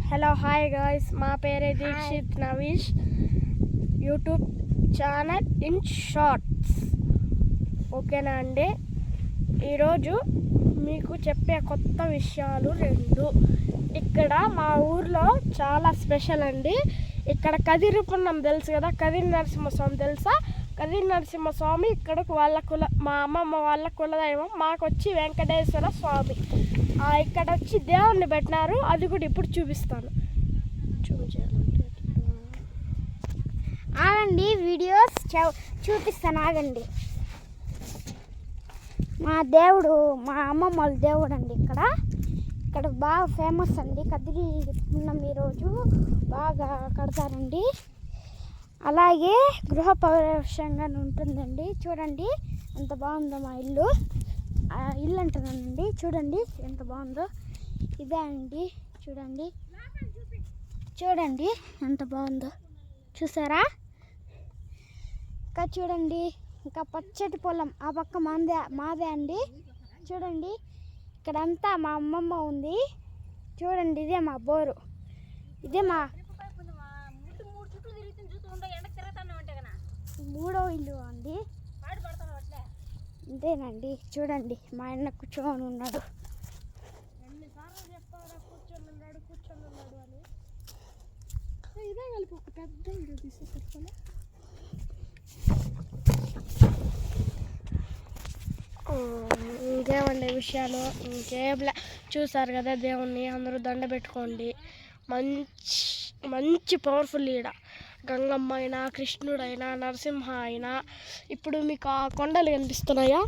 Hello hi guys, మా పేరే Dikshit Navish. YouTube channel in shorts. ఓకేనా అండి? ఈరోజు మీకు చెప్పే కొత్త విషయాలు రెండు. ఇక్కడ మా ఊర్లో చాలా స్పెషల్ అండి. ఇక్కడ కదిరి పున్నం తెలుసు కదా, కదిరి నరసింహస్వామి తెలుసా? కదిరి నరసింహస్వామి ఇక్కడకు మా అమ్మమ్మ వాళ్ళ కులదైవం. మాకు వచ్చి వెంకటేశ్వర స్వామి. ఇక్కడ వచ్చి దేవుణ్ణి పెట్టినారు. అది కూడా ఇప్పుడు చూపిస్తాను. ఆగండి, వీడియోస్ చూపిస్తాను. ఆగండి. మా దేవుడు, మా అమ్మమ్మ వాళ్ళ దేవుడు అండి. ఇక్కడ బాగా ఫేమస్ అండి. కదిరి పున్నం ఈరోజు బాగా కడతారండి. అలాగే గృహప్రవేశంగా ఉంటుందండి. చూడండి ఎంత బాగుందో మా ఇల్లు. ఇల్లు అంటున్నానండి. చూడండి ఎంత బాగుందో. ఇదే అండి. చూడండి ఎంత బాగుందో. చూసారా? ఇంకా చూడండి, ఇంకా పచ్చటి పొలం ఆ పక్క మాదే అండి. చూడండి ఇక్కడంతా మా అమ్మమ్మ ఉంది. చూడండి ఇదే మా బోరు. ఇదే మా మూడో ఇల్లు అండి. ఇదేనండి. చూడండి మా అన్న కూర్చొని ఉన్నాడు. ఇదే కలిపి ఒక పెద్ద ఇల్లు తీసుకొచ్చుకోలే. ఇంకేమండి విషయాలు? ఇంకేం చూసారు కదా దేవుణ్ణి. అందరూ దండ పెట్టుకోండి. మంచి పవర్ఫుల్ ఈడ గంగమ్మ అయినా, కృష్ణుడైనా, నరసింహ అయినా. ఇప్పుడు మీకు ఆ కొండలు కనిపిస్తున్నాయా?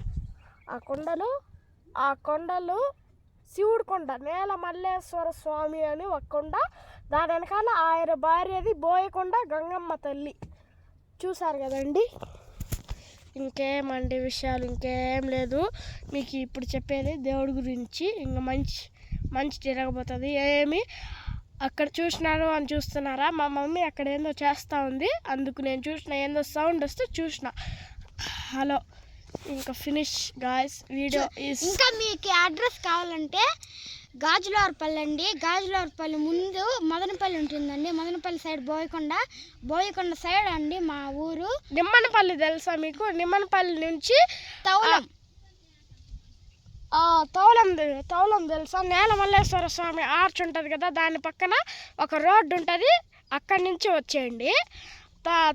ఆ కొండలు శివుడు కొండ, నేల మల్లేశ్వర స్వామి అని ఒక కొండ. దాని వెనకాల ఆయన భార్యది బోయకొండ, గంగమ్మ తల్లి. చూసారు కదండి. ఇంకేమండి విషయాలు? ఇంకేం లేదు. మీకు ఇప్పుడు చెప్పేది దేవుడి గురించి. ఇంకా మంచి జరగబోతుంది. ఏమి అక్కడ చూసినారు అని చూస్తున్నారా? మా మమ్మీ అక్కడ ఏందో చేస్తూ ఉంది. అందుకు నేను చూసిన, ఏందో సౌండ్ వస్తే చూసిన. హలో, ఇంకా ఫినిష్ గాయ్స్. వీడియో ఇంకా మీకు అడ్రస్ కావాలంటే గాజులవారిపల్లి అండి. గాజులవారిపల్లి ముందు మదనపల్లి ఉంటుందండి. మదనపల్లి సైడ్ బోయకొండ సైడ్ అండి మా ఊరు. నిమ్మనపల్లి తెలుసా మీకు? నిమ్మనపల్లి నుంచి తౌలం తెలుసా? నేల మల్లేశ్వర స్వామి ఆర్చ్ ఉంటుంది కదా, దాని పక్కన ఒక రోడ్డు ఉంటుంది. అక్కడి నుంచి వచ్చేయండి.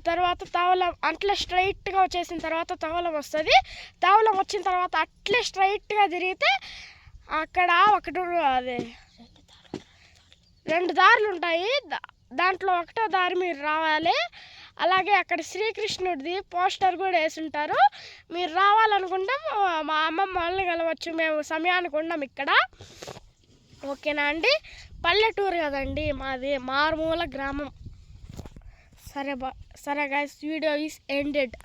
తర్వాత తౌలం అట్లే స్ట్రైట్గా వచ్చేసిన తర్వాత తౌలం వస్తుంది. తౌలం వచ్చిన తర్వాత అట్లే స్ట్రైట్గా తిరిగితే అక్కడ అదే 2 దారులు ఉంటాయి. దాంట్లో ఒకటో దారి మీరు రావాలి. అలాగే అక్కడ శ్రీకృష్ణుడిది పోస్టర్ కూడా వేసి ఉంటారు. మీరు రావాలనుకుంటే మా అమ్మమ్మ వాళ్ళని కలవచ్చు. మేము సమయానికి ఉన్నాం ఇక్కడ. ఓకేనా అండి? పల్లెటూరు కదండి మాది, మారుమూల గ్రామం. సరే గాయ్స్, వీడియో ఈస్ ఎండెడ్.